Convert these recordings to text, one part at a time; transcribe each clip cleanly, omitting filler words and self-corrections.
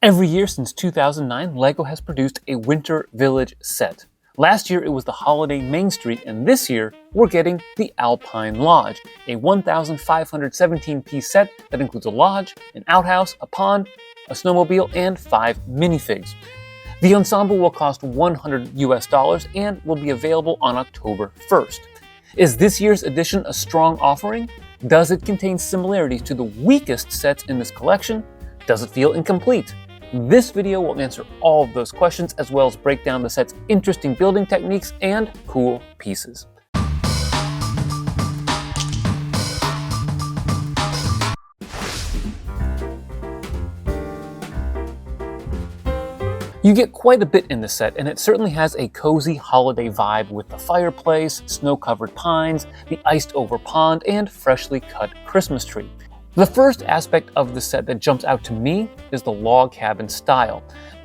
Every year since 2009, LEGO has produced a Winter Village set. Last year it was the Holiday Main Street, and this year we're getting the Alpine Lodge, a 1,517-piece set that includes a lodge, an outhouse, a pond, a snowmobile, and 5 minifigs. The ensemble will cost $100 and will be available on October 1st. Is this year's edition a strong offering? Does it contain similarities to the weakest sets in this collection? Does it feel incomplete? This video will answer all of those questions, as well as break down the set's interesting building techniques and cool pieces. You get quite a bit in the set, and it certainly has a cozy holiday vibe with the fireplace, snow-covered pines, the iced-over pond, and freshly cut Christmas tree. The first aspect of the set that jumps out to me is the log cabin style.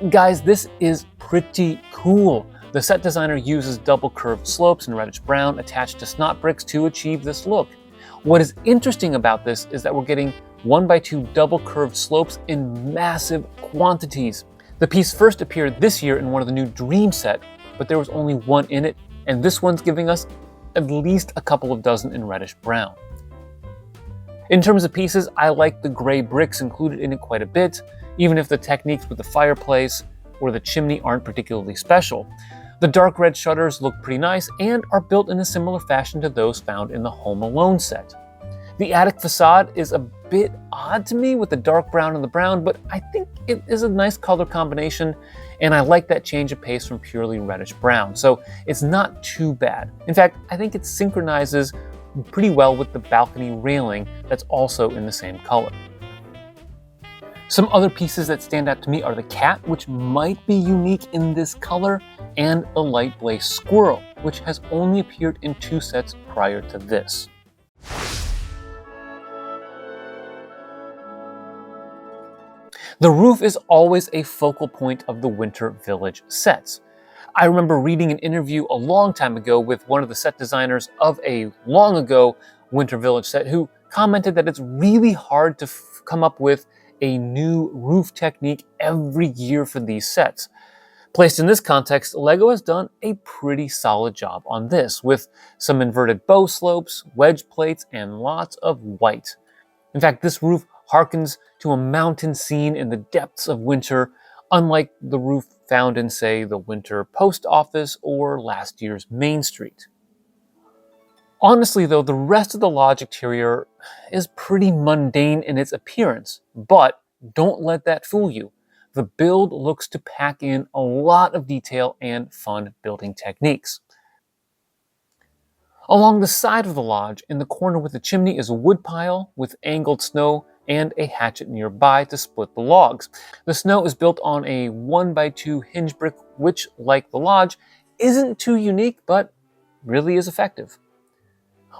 Guys, this is pretty cool. The set designer uses double curved slopes in reddish brown attached to snot bricks to achieve this look. What is interesting about this is that we're getting 1x2 double curved slopes in massive quantities. The piece first appeared this year in one of the new Dream set, but there was only one in it, and this one's giving us at least a couple of dozen in reddish brown. In terms of pieces, I like the gray bricks included in it quite a bit, even if the techniques with the fireplace or the chimney aren't particularly special. The dark red shutters look pretty nice and are built in a similar fashion to those found in the Home Alone set. The attic facade is a bit odd to me with the dark brown and the brown, but I think it is a nice color combination, and I like that change of pace from purely reddish brown, so it's not too bad. In fact, I think it synchronizes pretty well with the balcony railing that's also in the same color. Some other pieces that stand out to me are the cat, which might be unique in this color, and the light blaze squirrel, which has only appeared in 2 sets prior to this. The roof is always a focal point of the Winter Village sets. I remember reading an interview a long time ago with one of the set designers of a long ago Winter Village set who commented that it's really hard to come up with a new roof technique every year for these sets. Placed in this context, LEGO has done a pretty solid job on this, with some inverted bow slopes, wedge plates, and lots of white. In fact, this roof harkens to a mountain scene in the depths of winter, unlike the roof found in, say, the winter post office or last year's Main Street. Honestly, though, the rest of the lodge exterior is pretty mundane in its appearance, but don't let that fool you. The build looks to pack in a lot of detail and fun building techniques. Along the side of the lodge, in the corner with the chimney, is a wood pile with angled snow and a hatchet nearby to split the logs. The snow is built on a 1x2 hinge brick, which, like the lodge, isn't too unique, but really is effective.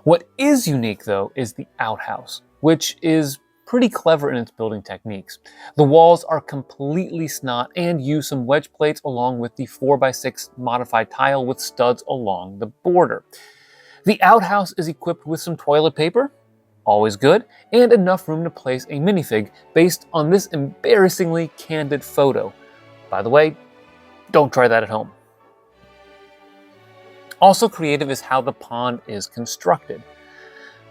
What is unique, though, is the outhouse, which is pretty clever in its building techniques. The walls are completely snot and use some wedge plates along with the 4x6 modified tile with studs along the border. The outhouse is equipped with some toilet paper, always good, and enough room to place a minifig based on this embarrassingly candid photo. By the way, don't try that at home. Also creative is how the pond is constructed.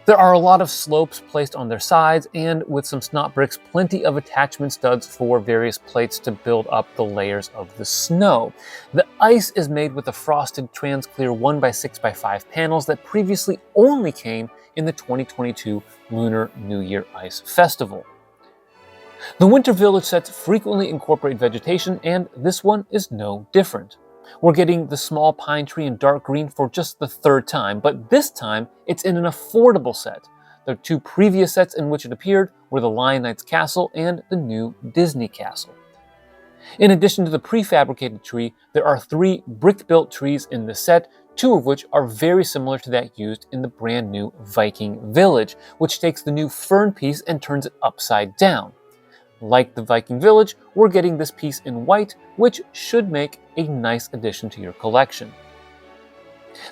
There are a lot of slopes placed on their sides, and with some snot bricks, plenty of attachment studs for various plates to build up the layers of the snow. The ice is made with the frosted trans-clear 1x6x5 panels that previously only came in the 2022 Lunar New Year Ice Festival. The Winter Village sets frequently incorporate vegetation, and this one is no different. We're getting the small pine tree in dark green for just the 3rd time, but this time it's in an affordable set. The 2 previous sets in which it appeared were the Lion Knight's Castle and the new Disney Castle. In addition to the prefabricated tree, there are 3 brick-built trees in the set, 2 of which are very similar to that used in the brand new Viking Village, which takes the new fern piece and turns it upside down. Like the Viking Village, we're getting this piece in white, which should make a nice addition to your collection.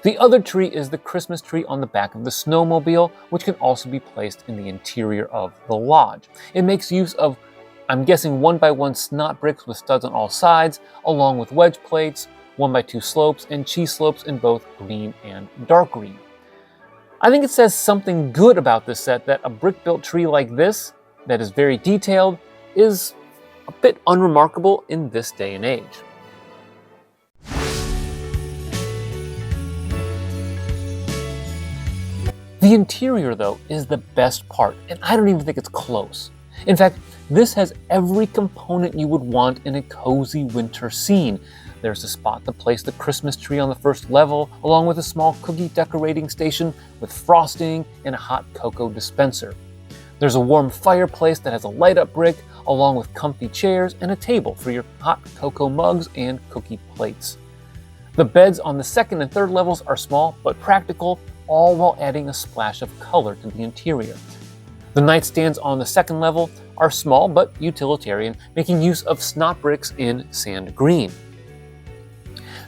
The other tree is the Christmas tree on the back of the snowmobile, which can also be placed in the interior of the lodge. It makes use of I'm guessing 1x1 snot bricks with studs on all sides, along with wedge plates, 1x2 slopes, and cheese slopes in both green and dark green. I think it says something good about this set that a brick-built tree like this, that is very detailed, is a bit unremarkable in this day and age. The interior, though, is the best part, and I don't even think it's close. In fact, this has every component you would want in a cozy winter scene. There's a spot to place the Christmas tree on the first level, along with a small cookie decorating station with frosting and a hot cocoa dispenser. There's a warm fireplace that has a light-up brick, along with comfy chairs and a table for your hot cocoa mugs and cookie plates. The beds on the second and third levels are small but practical, all while adding a splash of color to the interior. The nightstands on the second level are small but utilitarian, making use of snot bricks in sand green.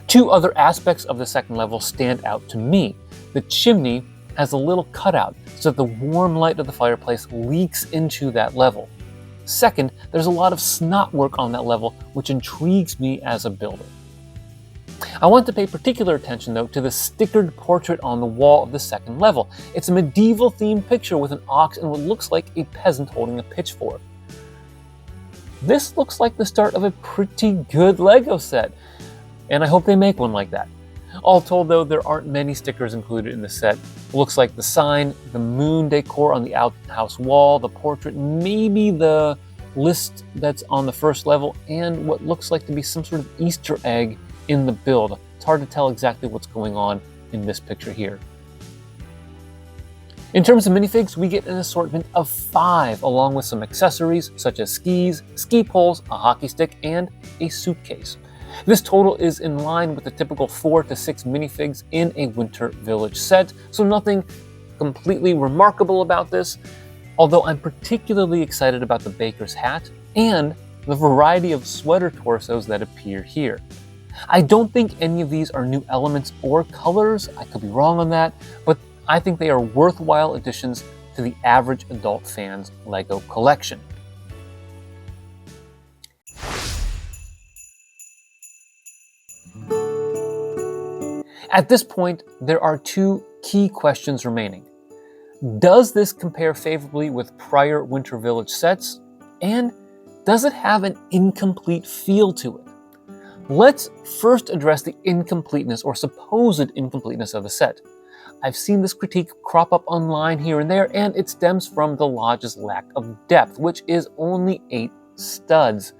Two other aspects of the second level stand out to me. The chimney has a little cutout so that the warm light of the fireplace leaks into that level. Second, there's a lot of snot work on that level, which intrigues me as a builder. I want to pay particular attention, though, to the stickered portrait on the wall of the second level. It's a medieval-themed picture with an ox and what looks like a peasant holding a pitchfork. This looks like the start of a pretty good Lego set, and I hope they make one like that. All told, though, there aren't many stickers included in the set. It looks like the sign, the moon decor on the outhouse wall, the portrait, maybe the list that's on the first level, and what looks like to be some sort of Easter egg in the build. It's hard to tell exactly what's going on in this picture here. In terms of minifigs, we get an assortment of 5, along with some accessories such as skis, ski poles, a hockey stick, and a suitcase. This total is in line with the typical 4 to 6 minifigs in a Winter Village set, so nothing completely remarkable about this, although I'm particularly excited about the baker's hat and the variety of sweater torsos that appear here. I don't think any of these are new elements or colors, I could be wrong on that, but I think they are worthwhile additions to the average adult fan's LEGO collection. At this point, there are 2 key questions remaining. Does this compare favorably with prior Winter Village sets? And does it have an incomplete feel to it? Let's first address the incompleteness or supposed incompleteness of the set. I've seen this critique crop up online here and there, and it stems from the Lodge's lack of depth, which is only 8 studs.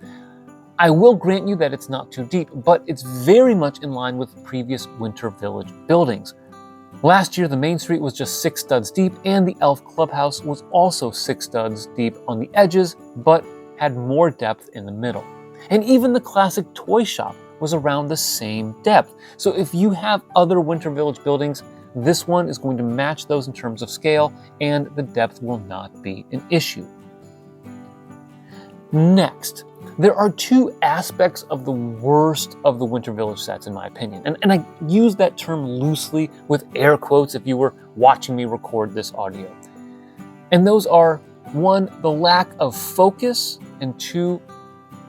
I will grant you that it's not too deep, but it's very much in line with previous Winter Village buildings. Last year, the main street was just 6 studs deep, and the Elf Clubhouse was also 6 studs deep on the edges, but had more depth in the middle. And even the classic toy shop was around the same depth. So if you have other Winter Village buildings, this one is going to match those in terms of scale, and the depth will not be an issue. Next, there are 2 aspects of the worst of the Winter Village sets, in my opinion. And I use that term loosely with air quotes if you were watching me record this audio. And those are, 1, the lack of focus, and 2,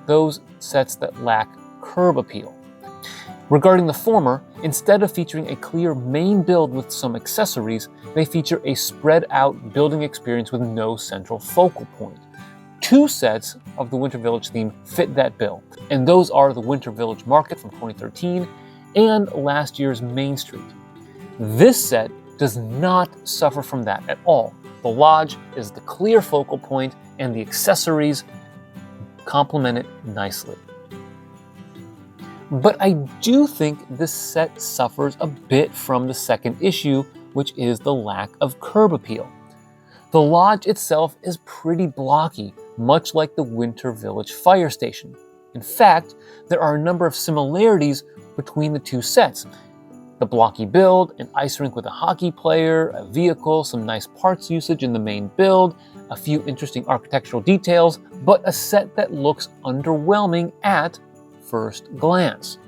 those sets that lack curb appeal. Regarding the former, instead of featuring a clear main build with some accessories, they feature a spread out building experience with no central focal point. 2 sets of the Winter Village theme fit that bill, and those are the Winter Village Market from 2013 and last year's Main Street. This set does not suffer from that at all. The Lodge is the clear focal point, and the accessories complement it nicely. But I do think this set suffers a bit from the second issue, which is the lack of curb appeal. The Lodge itself is pretty blocky, much like the Winter Village fire station. In fact, there are a number of similarities between the 2 sets. The blocky build, an ice rink with a hockey player, a vehicle, some nice parts usage in the main build, a few interesting architectural details, but a set that looks underwhelming at first glance.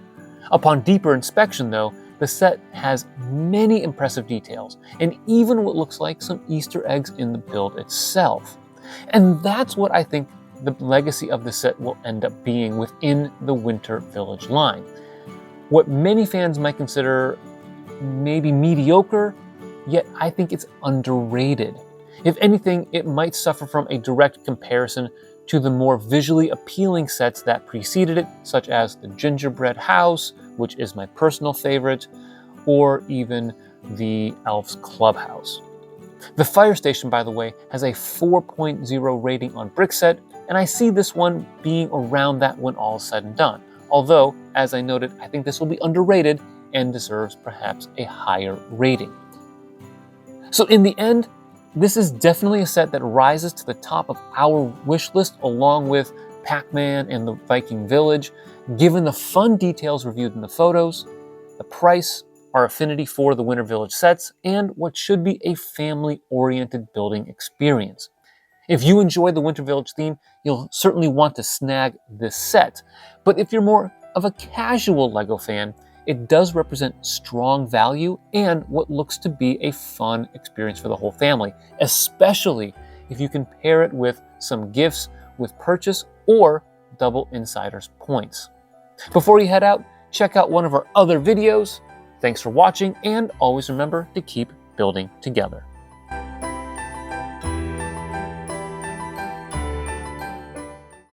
Upon deeper inspection, though, the set has many impressive details, and even what looks like some Easter eggs in the build itself. And that's what I think the legacy of the set will end up being within the Winter Village line. What many fans might consider maybe mediocre, yet I think it's underrated. If anything, it might suffer from a direct comparison to the more visually appealing sets that preceded it, such as the Gingerbread House, which is my personal favorite, or even the Elf's Clubhouse. The fire station, by the way, has a 4.0 rating on Brickset, and I see this one being around that when all is said and done. Although, as I noted, I think this will be underrated and deserves perhaps a higher rating. So in the end, this is definitely a set that rises to the top of our wish list along with Pac-Man and the Viking Village, given the fun details reviewed in the photos, the price, our affinity for the Winter Village sets, and what should be a family-oriented building experience. If you enjoy the Winter Village theme, you'll certainly want to snag this set. But if you're more of a casual LEGO fan, it does represent strong value and what looks to be a fun experience for the whole family, especially if you can pair it with some gifts with purchase or double insiders points. Before you head out, check out one of our other videos. Thanks for watching, and always remember to keep building together.